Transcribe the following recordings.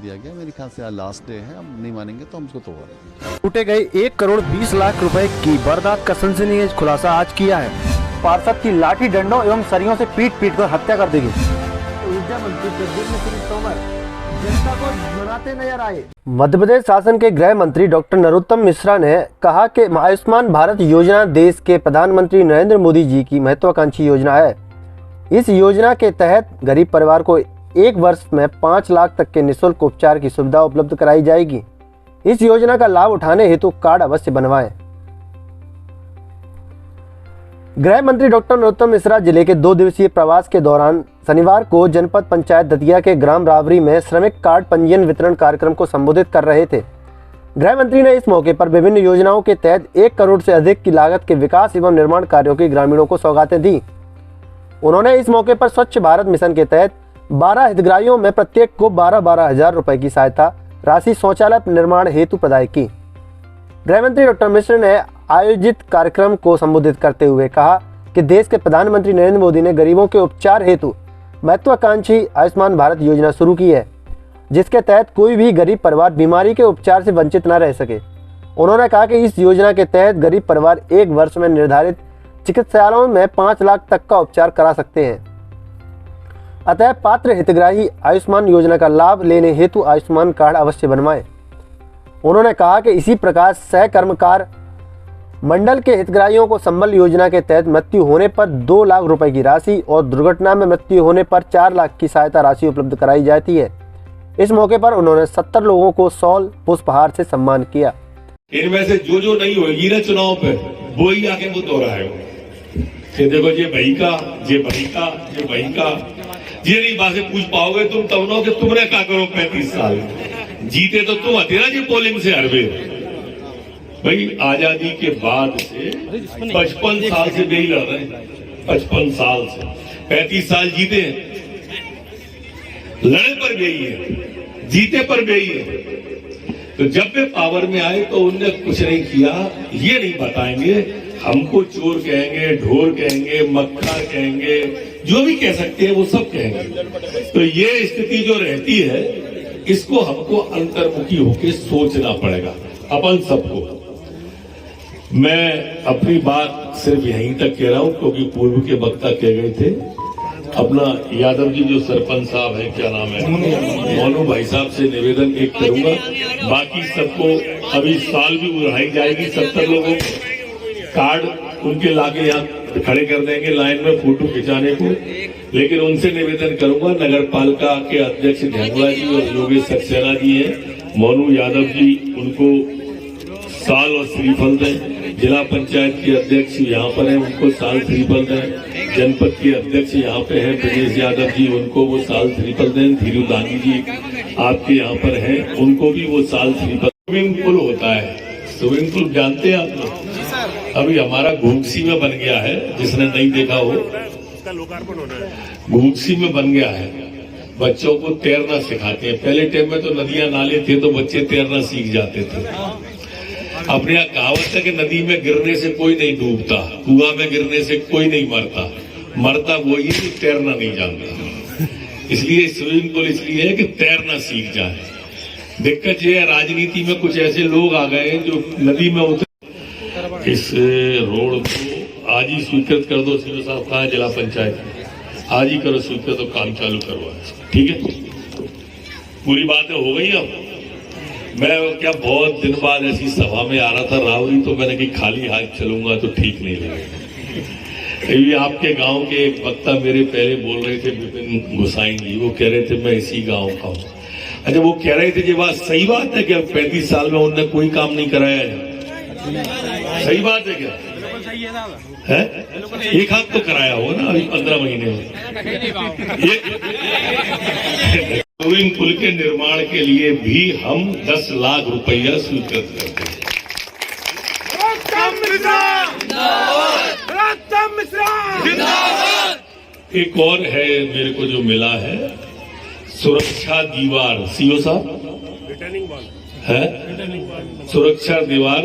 दिया गया। मेरे ख्याल से आज लास्ट डे है, हम नहीं मानेंगे तो हम उसको तोड़वा देंगे। लूटे गए 1 करोड़ 20 लाख रुपए की वारदात का सनसनीखेज खुलासा आज किया है। पार्षद की लाठी डंडों एवं सरियों से पीट कर हत्या कर दी गई। ऊर्जा मंत्री प्रद्युम्न सिंह तोमर जनता को मनाते नजर आए। मध्य प्रदेश शासन के गृह मंत्री डॉक्टर नरोत्तम मिश्रा ने कहा कि आयुष्मान भारत योजना देश के प्रधानमंत्री नरेंद्र मोदी जी की महत्वाकांक्षी योजना है। इस योजना के तहत गरीब परिवार को 1 वर्ष में 5 लाख तक के निःशुल्क उपचार की सुविधा उपलब्ध कराई जाएगी। इस योजना का लाभ उठाने हेतु कार्ड अवश्य बनवाएं। गृह मंत्री डॉक्टर नरोत्तम मिश्रा जिले के 2 दिवसीय प्रवास के दौरान शनिवार को जनपद पंचायत दतिया के ग्राम रावरी में श्रमिक कार्ड पंजीयन वितरण कार्यक्रम को संबोधित कर रहे थे। गृह मंत्री ने इस मौके पर विभिन्न योजनाओं के तहत 1 करोड़ से अधिक की लागत के विकास एवं निर्माण कार्यों की ग्रामीणों को सौगातें दी। उन्होंने इस मौके पर स्वच्छ भारत मिशन के तहत 12 हितग्राहियों में प्रत्येक को 12-12 हजार रुपए की सहायता राशि शौचालय निर्माण हेतु प्रदान की। गृह मंत्री डॉक्टर मिश्र ने आयोजित कार्यक्रम को संबोधित करते हुए कहा कि देश के प्रधानमंत्री नरेंद्र मोदी ने गरीबों के उपचार हेतु महत्वाकांक्षी आयुष्मान भारत योजना शुरू की है, जिसके तहत कोई भी गरीब परिवार बीमारी के उपचार से वंचित न रह सके। उन्होंने कहा कि इस योजना के तहत गरीब परिवार 1 वर्ष में निर्धारित चिकित्सालयों में 5 लाख तक का उपचार करा सकते हैं। अतः पात्र हितग्राही आयुष्मान योजना का लाभ लेने हेतु आयुष्मान कार्ड अवश्य बनवाएं। उन्होंने कहा कि इसी प्रकार सहकर्मकार मंडल के हितग्राहियों को संबल योजना के तहत मृत्यु होने पर 2 लाख रुपए की राशि और दुर्घटना में मृत्यु होने पर 4 लाख की सहायता राशि उपलब्ध कराई जाती है। इस मौके पर उन्होंने 70 लोगों को शॉल पुष्पहार से सम्मान किया। इनमें से जो नहीं होगी ना चुनाव पे, वो ही आके वो दोहराए कि देखो ये भाई का, ये भाई का, ये भाई का, ये नहीं बातें पूछ पाओगे तुम तब नो कि तुमने क्या करो 35 साल जीते तो तुम आते ना जी पोलिंग से हरवे। भाई आजादी के बाद से 55 साल से यही लड़ रहे हैं, 55 साल से 35 साल जीते हैं, लड़े पर गई है, जीते पर गई है। तो जब वे पावर में आए तो उनने कुछ नहीं किया, ये नहीं बताएंगे। हमको चोर कहेंगे, ढोर कहेंगे, मक्खर कहेंगे, जो भी कह सकते हैं वो सब कहेंगे। तो ये स्थिति जो रहती है इसको हमको अंतर्मुखी होकर सोचना पड़ेगा अपन सबको। मैं अपनी बात सिर्फ यहीं तक कह रहा हूं क्योंकि पूर्व के वक्ता कह गए थे। अपना यादव जी जो सरपंच साहब है, क्या नाम है, मोनू भाई साहब से निवेदन एक करूंगा, बाकी सबको अभी साल भी उड़ाई जाएगी। 70 लोगों कार्ड उनके लाके यहाँ खड़े कर देंगे लाइन में फोटो खिंचाने को। लेकिन उनसे निवेदन करूंगा, नगर पालिका के अध्यक्ष ढेंगला जी और योगेश सक्सेना जी हैं, मोनू यादव जी, उनको साल और श्रीफल दें। जिला पंचायत के अध्यक्ष यहाँ पर हैं, उनको साल श्रीफल दें। जनपद के अध्यक्ष यहाँ पे हैं ब्रजेश यादव जी, उनको वो साल श्रीफल दें। धीरू दानी जी आपके यहाँ पर हैं, उनको भी वो साल श्रीफल। स्विमिंग पूल होता है, स्विमिंग पूल जानते हैं आप लोग? अभी हमारा घूंगसी में बन गया है, जिसने नहीं देखा हो, घूंगसी में बन गया है। बच्चों को तैरना सिखाते हैं। पहले टाइम में तो नदियां नाले थे तो बच्चे तैरना सीख जाते थे। अपने यहाँ कहावत है कि नदी में गिरने से कोई नहीं डूबता, कुआं में गिरने से कोई नहीं मरता, मरता वही जो तैरना नहीं जानता। इसलिए स्विमिंग पूल इसलिए है कि तैरना सीख जाए। दिक्कत ये है राजनीति में कुछ ऐसे लोग आ गए जो नदी में उतर। इस रोड को आज ही स्वीकृत कर दो। सीओ साहब कहाँ, जिला पंचायत, आज ही करो स्वीकृत तो काम चालू करवा, ठीक है? पूरी बातें हो गई। अब मैं क्या बहुत दिन बाद ऐसी सभा में आ रहा था रावरी, तो मैंने कि खाली हाथ चलूंगा तो ठीक नहीं लगेगा। अभी आपके गांव के एक वक्ता मेरे पहले बोल रहे थे, विपिन गोसाई जी, वो कह रहे थे मैं इसी गांव का हूँ। अच्छा, वो कह रहे थे ये बात सही बात है कि 35 साल में उनने कोई काम नहीं कराया है? सही बात है क्या है? एक हाथ तो कराया हो ना अभी 15 महीने में। स्विमिंग पूल के निर्माण के लिए भी हम 10 लाख रुपया स्वीकृत करते हैं। एक और है मेरे को जो मिला है, सुरक्षा दीवार। सीओ साहब है, सुरक्षा दीवार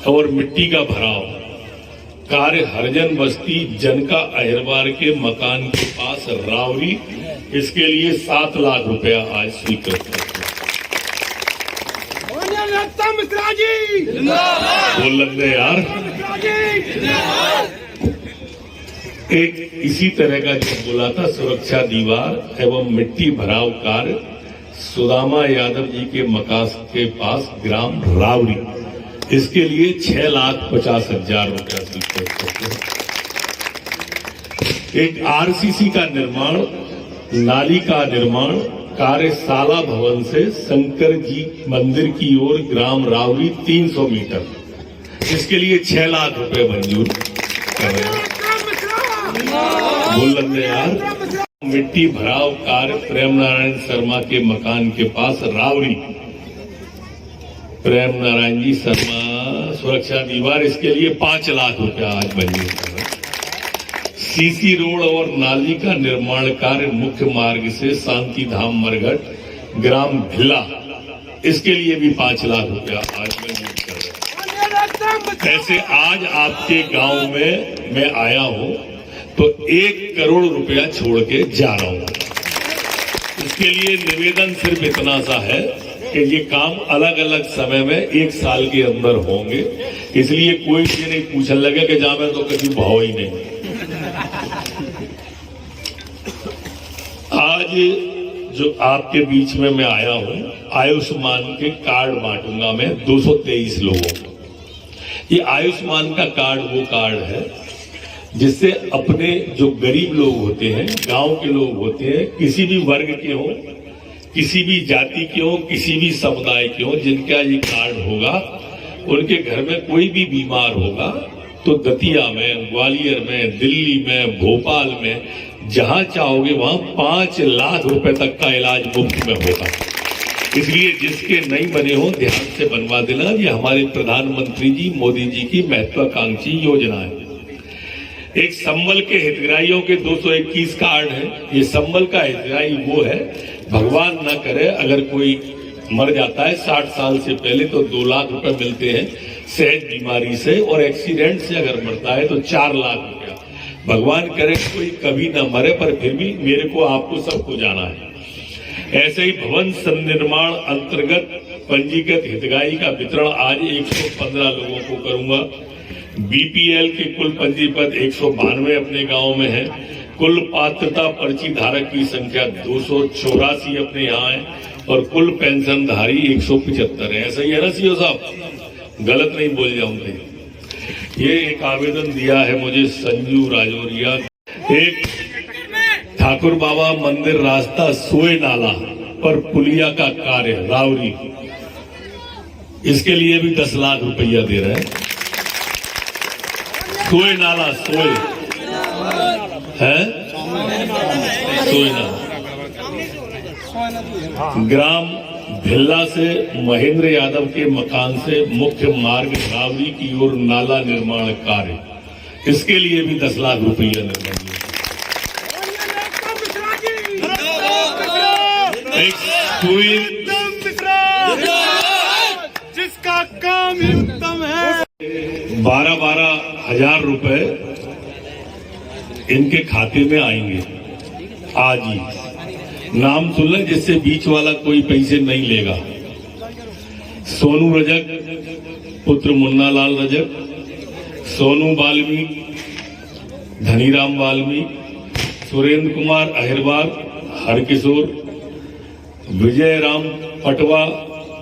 और मिट्टी का भराव कार्य हरिजन बस्ती जनका अहिरवार के मकान के पास रावरी। इसके लिए 7 लाख रुपया आज स्वीकृत करते हैं। रत्ता मिश्रा जी बोल लग यार। एक इसी तरह का जो बोला था सुरक्षा दीवार एवं मिट्टी भराव कार्य सुदामा यादव जी के मकान के पास ग्राम रावरी, इसके लिए 6,50,000 रुपया स्वीकृत करते हैं। एक आरसीसी का निर्माण, नाली का निर्माण कार्यशाला भवन से शंकर जी मंदिर की ओर ग्राम रावरी 300 मीटर, इसके लिए 6 लाख रुपए मंजूर कर रहे हैं। बोल लग यार। मिट्टी भराव कार्य प्रेम नारायण शर्मा के मकान के पास रावरी, प्रेम नारायण जी शर्मा सुरक्षा दीवार, इसके लिए 5 लाख रुपया आज मंजूर कर रहे हैं। सीसी रोड और नाली का निर्माण कार्य मुख्य मार्ग से शांति धाम मरघट ग्राम भिला, इसके लिए भी 5 लाख रुपया आज मंजूर कर रहे हैं। ऐसे आज आपके गांव में मैं आया हूं तो 1 करोड़ रुपया छोड़ के जा रहा हूं। इसके लिए निवेदन सिर्फ इतना सा है कि ये काम अलग अलग समय में 1 साल के अंदर होंगे, इसलिए कोई ये नहीं पूछने लगे कि जहां में तो कभी भाव ही नहीं। आज जो आपके बीच में मैं आया हूं, आयुष्मान के कार्ड बांटूंगा मैं 223 लोगों को। ये आयुष्मान का कार्ड वो कार्ड है जिससे अपने जो गरीब लोग होते हैं, गांव के लोग होते हैं, किसी भी वर्ग के हों, किसी भी जाति के हों, किसी भी समुदाय के हों, जिनका ये कार्ड होगा, उनके घर में कोई भी बीमार होगा तो दतिया में, ग्वालियर में, दिल्ली में, भोपाल में, जहां चाहोगे वहां 5 लाख रुपए तक का इलाज मुफ्त में होगा। इसलिए जिसके नहीं बने हो ध्यान से बनवा देना। ये हमारे प्रधानमंत्री जी मोदी जी की महत्वाकांक्षी योजना है। एक संबल के हितग्राहियों के 221 कार्ड है। ये संबल का हितग्राही वो है, भगवान न करे अगर कोई मर जाता है 60 साल से पहले तो 2 लाख रुपए मिलते हैं सहज बीमारी से, और एक्सीडेंट से अगर मरता है तो 4 लाख रुपया। भगवान करे कोई कभी ना मरे, पर फिर भी मेरे को आपको सबको जाना है। ऐसे ही भवन निर्माण अंतर्गत पंजीकृत हितग्राही का वितरण आज 115 लोगों को करूंगा। बीपीएल के कुल पंजीकृत 192 अपने गांव में है। कुल पात्रता पर्ची धारक की संख्या 284 अपने यहाँ है, और कुल पेंशन धारी 175 है। ऐसा ही है ना सीओ साहब, गलत नहीं बोल जाऊंगे। ये एक आवेदन दिया है मुझे संजू राजौरिया। एक ठाकुर बाबा मंदिर रास्ता सोए नाला पर पुलिया का कार्य रावरी, इसके लिए भी 10 लाख रुपया दे रहे हैं। सोए नाला, सोए है, सोए नाला ग्राम भिल्ला से महेंद्र यादव के मकान से मुख्य मार्ग रावरी की ओर नाला निर्माण कार्य, इसके लिए भी 10 लाख रुपया निर्माण। एक जिसका काम ही उत्तम है। 12-12 हजार रुपए इनके खाते में आएंगे आज ही। नाम सुन लें, जिससे बीच वाला कोई पैसे नहीं लेगा। सोनू रजक पुत्र मुन्ना लाल रजक, सोनू वाल्मीकि, धनीराम वाल्मीकि, सुरेंद्र कुमार अहिरवार, हरकिशोर, विजय राम पटवा,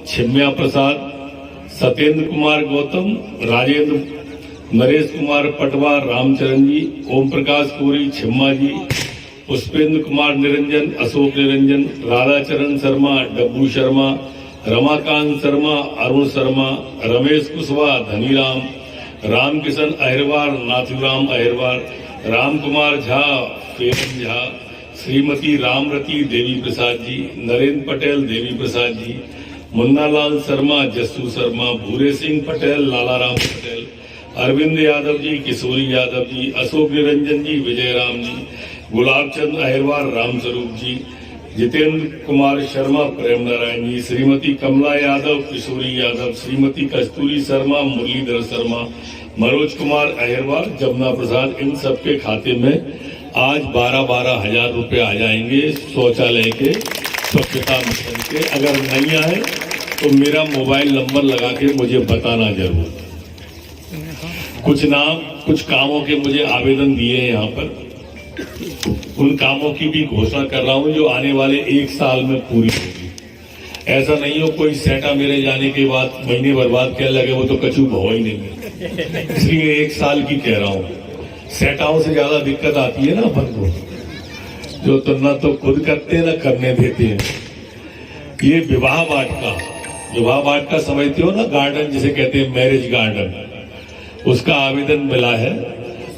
छिम्या प्रसाद, सत्येंद्र कुमार गौतम, राजेंद्र, नरेश कुमार पटवा, रामचरण जी, ओम प्रकाश कोरी, छिम्मा जी, पुष्पेंद्र कुमार निरंजन, अशोक निरंजन, राधाचरण शर्मा, डब्बू शर्मा, रमाकांत शर्मा, अरुण शर्मा, रमेश कुशवाहा, धनीराम, रामकिशन अहिरवार, नाथुराम अहिरवार, राम कुमार झा, फेरन झा, श्रीमती रामरती देवी प्रसाद जी, नरेंद्र पटेल देवी प्रसाद जी, मुन्नालाल शर्मा, जस्सू शर्मा, भूरे सिंह पटेल, लालाराम पटेल, अरविंद यादव जी, किशोरी यादव जी, अशोक निरंजन जी, विजय राम जी, गुलाबचंद अहिरवार, रामस्वरूप जी, जितेंद्र कुमार शर्मा, प्रेम नारायण जी, श्रीमती कमला यादव, किशोरी यादव, श्रीमती कस्तूरी शर्मा, मुरलीधर शर्मा, मनोज कुमार अहिरवार, जमुना प्रसाद, इन सबके खाते में आज 12-12 हजार रुपए आ जाएंगे शौचालय के, स्वच्छता मिशन के। अगर नहीं आए तो मेरा मोबाइल नंबर लगा के मुझे बताना जरूर। कुछ कामों के मुझे आवेदन दिए हैं यहाँ पर, उन कामों की भी घोषणा कर रहा हूं जो आने वाले 1 साल में पूरी होगी। ऐसा नहीं हो कोई सेटा मेरे जाने के बाद महीने बर्बाद कहने लगे वो तो कछू भवा ही नहीं है, इसलिए 1 साल की कह रहा हूं। सेटाओं से ज्यादा दिक्कत आती है ना अपन को, जो तो ना तो खुद करते हैं ना करने देते हैं। ये विवाह वाटिका समझते हो ना, गार्डन जिसे कहते हैं मैरिज गार्डन, उसका आवेदन मिला है।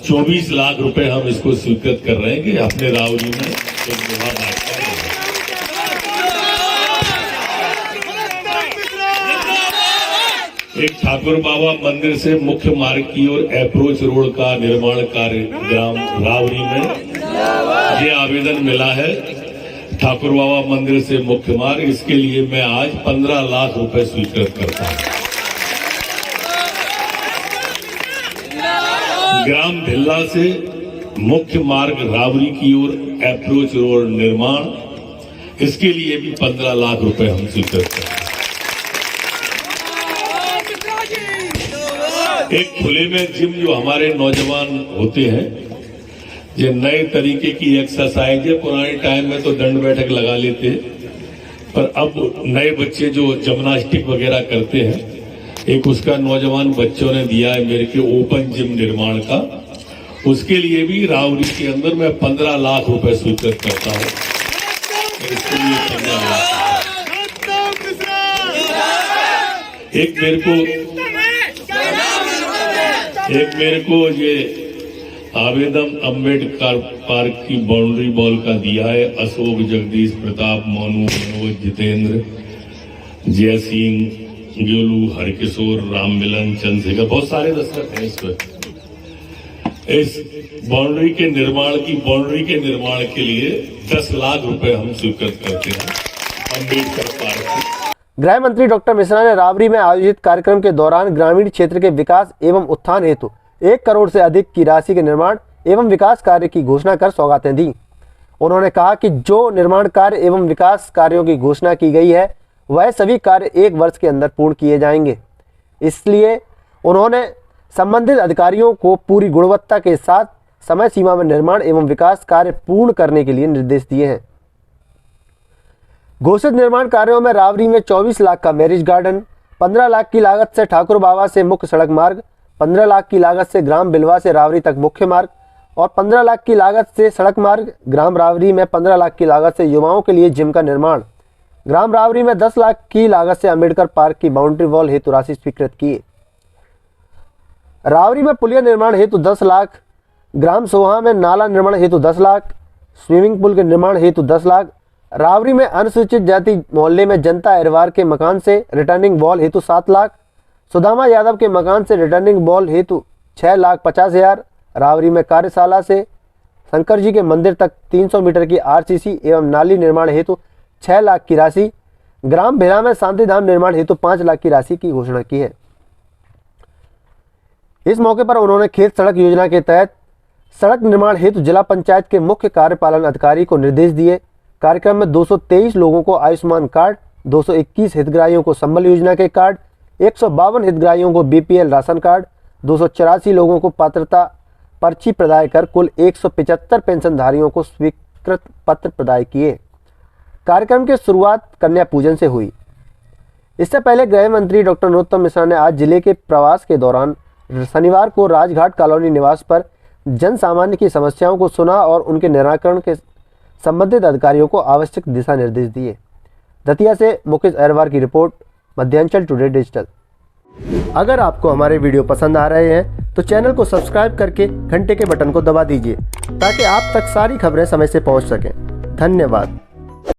24 लाख रुपए हम इसको स्वीकृत कर रहे हैं कि अपने रावरी में एक विवाह वाटिका एक ठाकुर बाबा मंदिर से मुख्य मार्ग की ओर अप्रोच रोड का निर्माण कार्य ग्राम रावरी में ये आवेदन मिला है। ठाकुर बाबा मंदिर से मुख्य मार्ग, इसके लिए मैं आज 15 लाख रुपए स्वीकृत करता हूं। ग्राम भिल्ला से मुख्य मार्ग रावरी की ओर अप्रोच रोड निर्माण, इसके लिए भी 15 लाख रुपए हम स्वीकृत करते हैं। एक खुले में जिम जो हमारे नौजवान होते हैं, ये नए तरीके की एक्सरसाइज है। पुराने टाइम में तो दंड बैठक लगा लेते, पर अब नए बच्चे जो जिम्नास्टिक वगैरह करते हैं, एक उसका नौजवान बच्चों ने दिया है मेरे के ओपन जिम निर्माण का, उसके लिए भी रावरी के अंदर मैं 15 लाख रुपए स्वीकृत करता हूं। इसके लिए 15 लाख। एक मेरे को ये आवेदन अम्बेडकर पार्क की बाउंड्री वॉल का दिया है। अशोक, जगदीश, प्रताप, मोनू, मनोज, जितेंद्र, जय सिंह, गोलू, हरकिशोर, राम मिलन, चंद्रशेखर, बहुत सारे दस्तखत हैं इस पर। इस बाउंड्री के निर्माण के लिए 10 लाख रुपए हम स्वीकृत करते हैं अम्बेडकर पार्क। गृह मंत्री डॉक्टर मिश्रा ने रावरी में आयोजित कार्यक्रम के दौरान ग्रामीण क्षेत्र के विकास एवं उत्थान हेतु 1 करोड़ से अधिक की राशि के निर्माण एवं विकास कार्य की घोषणा कर सौगातें दी। उन्होंने कहा कि जो निर्माण कार्य एवं विकास कार्यों की घोषणा की गई है वह सभी कार्य 1 वर्ष के अंदर पूर्ण किए जाएंगे। इसलिए उन्होंने संबंधित अधिकारियों को पूरी गुणवत्ता के साथ समय सीमा में निर्माण एवं विकास कार्य पूर्ण करने के लिए निर्देश दिए हैं। घोषित निर्माण कार्यों में रावरी में 24 लाख का मैरिज गार्डन, 15 लाख की लागत से ठाकुर बाबा से मुख्य सड़क मार्ग, 15 लाख की लागत से ग्राम बिलवा से रावरी तक मुख्य मार्ग और 15 लाख की लागत से सड़क मार्ग, ग्राम रावरी में 15 लाख की लागत से युवाओं के लिए जिम का निर्माण, ग्राम रावरी में 10 लाख की लागत से अम्बेडकर पार्क की बाउंड्री वॉल हेतु राशि स्वीकृत की। रावरी में पुलिया निर्माण हेतु 10 लाख, ग्राम सोहा में नाला निर्माण हेतु 10 लाख, स्विमिंग पूल के निर्माण हेतु 10 लाख, रावरी में अनुसूचित जाति मोहल्ले में जनता अहरवार के मकान से रिटर्निंग वॉल हेतु 7 लाख, सुदामा यादव के मकान से रिटर्निंग वॉल हेतु 6,50,000, रावरी में कार्यशाला से शंकर जी के मंदिर तक 300 मीटर की आरसीसी एवं नाली निर्माण हेतु 6 लाख की राशि, ग्राम भेला में शांतिधाम निर्माण हेतु 5 लाख की राशि की घोषणा की है। इस मौके पर उन्होंने खेत सड़क योजना के तहत सड़क निर्माण हेतु जिला पंचायत के मुख्य कार्यपालन अधिकारी को निर्देश दिए। कार्यक्रम में 223 लोगों को आयुष्मान कार्ड, 221 हितग्राहियों को संबल योजना के कार्ड, 152 हितग्राहियों को बीपीएल राशन कार्ड, 284 लोगों को पात्रता पर्ची प्रदाय कर कुल 175 पेंशनधारियों को स्वीकृत पत्र प्रदाय किए। कार्यक्रम की शुरुआत कन्या पूजन से हुई। इससे पहले गृह मंत्री डॉक्टर नरोत्तम मिश्रा ने आज जिले के प्रवास के दौरान शनिवार को राजघाट कॉलोनी निवास पर जन सामान्य की समस्याओं को सुना और उनके निराकरण के संबंधित अधिकारियों को आवश्यक दिशा निर्देश दिए। दतिया से मुकेश अहरवार की रिपोर्ट, मध्यांचल टुडे डिजिटल। अगर आपको हमारे वीडियो पसंद आ रहे हैं तो चैनल को सब्सक्राइब करके घंटे के बटन को दबा दीजिए ताकि आप तक सारी खबरें समय से पहुंच सकें। धन्यवाद।